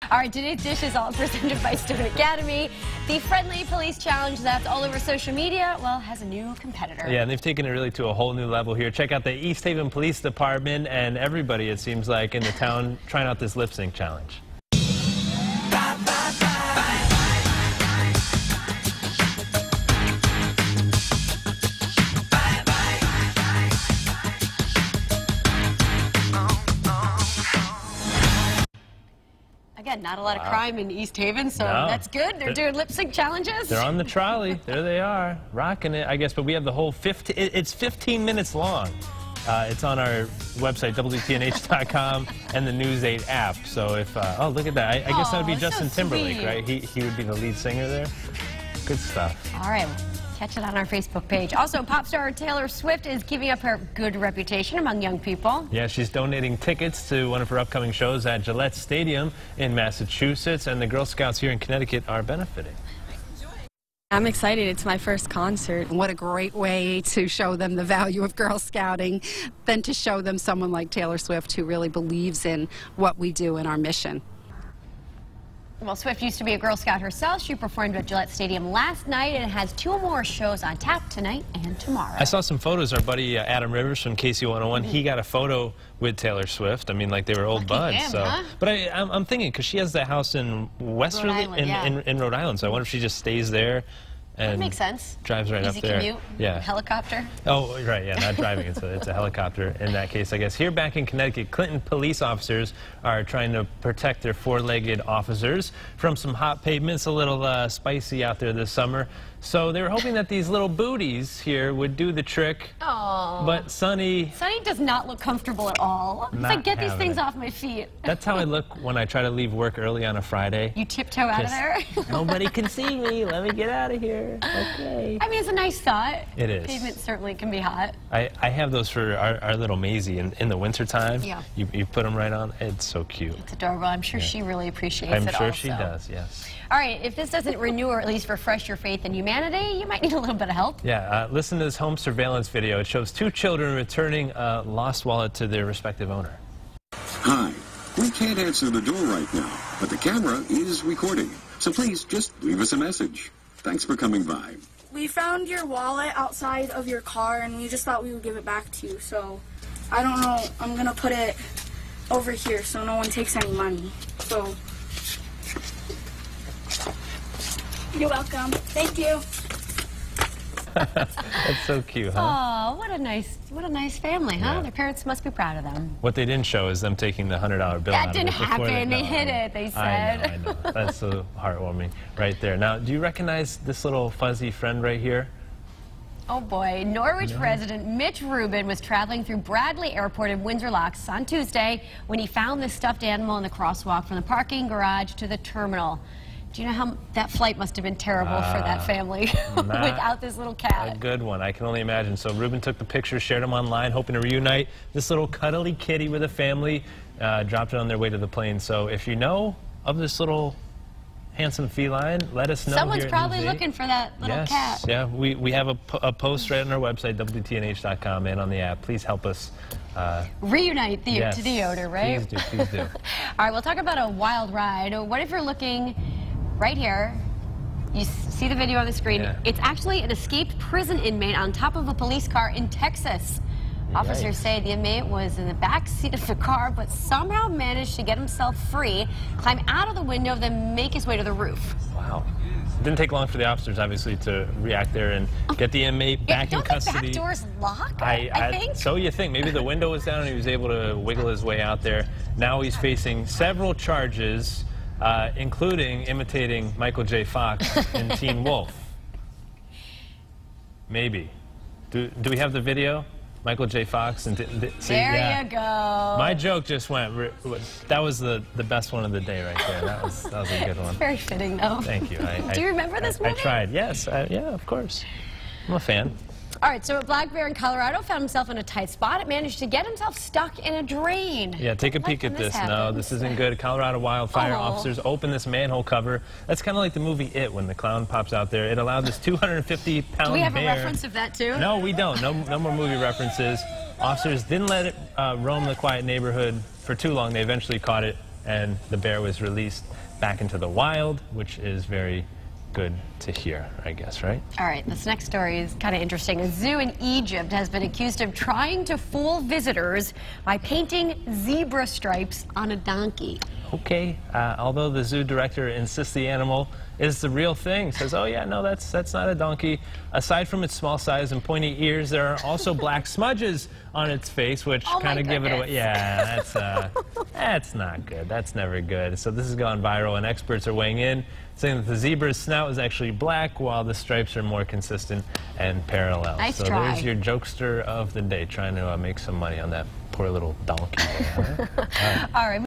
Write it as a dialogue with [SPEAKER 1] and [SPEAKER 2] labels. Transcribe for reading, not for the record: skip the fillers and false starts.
[SPEAKER 1] All right, today's dish is all presented by Student Academy. The friendly police challenge that's all over social media, well, has a new competitor.
[SPEAKER 2] Yeah, and they've taken it really to a whole new level here. Check out the East Haven Police Department and everybody, it seems like, in the town trying out this lip sync challenge.
[SPEAKER 1] Again, not a lot of crime in East Haven, so that's good. They're doing lip sync challenges.
[SPEAKER 2] They're on the trolley. There they are, rocking it, I guess. But we have the whole 15. It's 15 minutes long. It's on our website, WTNH.com, and the News 8 app. So if, oh, look at that. I guess that would be Justin Timberlake, right? He would be the lead singer there. Good stuff.
[SPEAKER 1] All right. Catch it on our Facebook page. Also, pop star Taylor Swift is keeping up her good reputation among young people.
[SPEAKER 2] Yeah, she's donating tickets to one of her upcoming shows at Gillette Stadium in Massachusetts, and the Girl Scouts here in Connecticut are benefiting.
[SPEAKER 3] I'm excited. It's my first concert.
[SPEAKER 4] What a great way to show them the value of Girl Scouting than to show them someone like Taylor Swift who really believes in what we do and our mission.
[SPEAKER 1] Well, Swift used to be a Girl Scout herself. She performed at Gillette Stadium last night and has 2 more shows on tap tonight and tomorrow.
[SPEAKER 2] I saw some photos. Our buddy Adam Rivers from KC101, he got a photo with Taylor Swift. I mean, like they were old buds.
[SPEAKER 1] Him,
[SPEAKER 2] so,
[SPEAKER 1] huh?
[SPEAKER 2] But I'm thinking, because she has that house in Westerly, in Rhode Island, so I wonder if she just stays there. And
[SPEAKER 1] that makes sense.
[SPEAKER 2] Drives right
[SPEAKER 1] Easy
[SPEAKER 2] up there.
[SPEAKER 1] Commute,
[SPEAKER 2] yeah.
[SPEAKER 1] Helicopter.
[SPEAKER 2] Oh, right, yeah, not driving. It's a helicopter in that case, I guess. Here back in Connecticut, Clinton police officers are trying to protect their 4-legged officers from some hot pavements, a little spicy out there this summer. So they were hoping that these little booties here would do the trick.
[SPEAKER 1] Oh.
[SPEAKER 2] But Sonny
[SPEAKER 1] does not look comfortable at all. It's like, get these things off my feet.
[SPEAKER 2] That's how I look when I try to leave work early on a Friday.
[SPEAKER 1] You tiptoe out of there?
[SPEAKER 2] Nobody can see me. Let me get out of here. Okay.
[SPEAKER 1] I mean, it's a nice thought.
[SPEAKER 2] It is.
[SPEAKER 1] Pavement certainly can be hot.
[SPEAKER 2] I have those for our little Maisie in the wintertime.
[SPEAKER 1] Yeah.
[SPEAKER 2] You put them right on. It's so cute.
[SPEAKER 1] It's adorable. I'm sure she really appreciates it also.
[SPEAKER 2] I'm sure she does, yes.
[SPEAKER 1] All right, if this doesn't renew or at least refresh your faith in humanity, you might need a little bit of help.
[SPEAKER 2] Yeah, listen to this home surveillance video. It shows 2 children returning a lost wallet to their respective owner.
[SPEAKER 5] Hi, we can't answer the door right now, but the camera is recording. So please just leave us a message. Thanks for coming by.
[SPEAKER 6] We found your wallet outside of your car, and we just thought we would give it back to you. So, I don't know. I'm going to put it over here so no one takes any money. So, you're welcome. Thank you.
[SPEAKER 2] That's so cute, huh?
[SPEAKER 1] Oh, what a nice family, huh?
[SPEAKER 2] Yeah.
[SPEAKER 1] Their parents must be proud of them.
[SPEAKER 2] What they didn't show is them taking the $100 bill out
[SPEAKER 1] That
[SPEAKER 2] of
[SPEAKER 1] didn't
[SPEAKER 2] it before
[SPEAKER 1] happen. They hid it, they said.
[SPEAKER 2] I know. That's so heartwarming right there. Now, do you recognize this little fuzzy friend right here?
[SPEAKER 1] Oh boy, Norwich resident Mitch Rubin was traveling through Bradley Airport in Windsor Locks on Tuesday when he found this stuffed animal in the crosswalk from the parking garage to the terminal. Do you know how that flight must have been terrible for that family without this little cat?
[SPEAKER 2] A good one. I can only imagine. So Ruben took the picture, shared them online, hoping to reunite this little cuddly kitty with a family, dropped it on their way to the plane. So if you know of this little handsome feline, let us know.
[SPEAKER 1] Someone's
[SPEAKER 2] here
[SPEAKER 1] probably
[SPEAKER 2] at News 8.
[SPEAKER 1] looking for that little cat.
[SPEAKER 2] Yeah, we have a post right on our website, WTNH.com, and on the app. Please help us
[SPEAKER 1] reunite to the owner, right?
[SPEAKER 2] Please do.
[SPEAKER 1] All right, we'll talk about a wild ride. What if you're looking right here? You see the video on the screen.
[SPEAKER 2] Yeah.
[SPEAKER 1] It's actually an escaped prison inmate on top of a police car in Texas. Officers say the inmate was in the back seat of the car, but somehow managed to get himself free, climb out of the window, then make his way to the roof.
[SPEAKER 2] Wow. It didn't take long for the officers, obviously, to react there and get the inmate back in custody.
[SPEAKER 1] Don't the back doors lock, I think?
[SPEAKER 2] So you think. Maybe the window was down and he was able to wiggle his way out there. Now he's facing several charges, including imitating Michael J. Fox in Teen Wolf. Maybe. Do we have the video? Michael J. Fox and see,
[SPEAKER 1] there you go.
[SPEAKER 2] My joke just went. That was the best one of the day right there. That was a good one.
[SPEAKER 1] Very fitting, though.
[SPEAKER 2] Thank you.
[SPEAKER 1] Do you remember this movie?
[SPEAKER 2] I tried. Yes. Yeah, of course. I'm a fan.
[SPEAKER 1] All right, so a black bear in Colorado found himself in a tight spot. It managed to get himself stuck in a drain.
[SPEAKER 2] Yeah, take a peek at this. No, this isn't good. Colorado wildfire officers opened this manhole cover. That's kind of like the movie It, when the clown pops out there. It allowed this 250-pound bear.
[SPEAKER 1] Do we have a reference of that, too?
[SPEAKER 2] No, we don't. No more movie references. Officers didn't let it roam the quiet neighborhood for too long. They eventually caught it and the bear was released back into the wild, which is very good to hear, I guess, right?
[SPEAKER 1] All right, this next story is kind of interesting. A zoo in Egypt has been accused of trying to fool visitors by painting zebra stripes on a donkey.
[SPEAKER 2] Okay, although the zoo director insists the animal is the real thing, says, oh yeah, no, that's not a donkey. Aside from its small size and pointy ears, there are also black smudges on its face, which kind of give it away. Yeah, that's not good. That's never good. So this has gone viral, and experts are weighing in, saying that the zebra's snout is actually black, while the stripes are more consistent and parallel.
[SPEAKER 1] Nice
[SPEAKER 2] so
[SPEAKER 1] try.
[SPEAKER 2] There's your jokester of the day, trying to make some money on that poor little donkey. All right.
[SPEAKER 1] All right.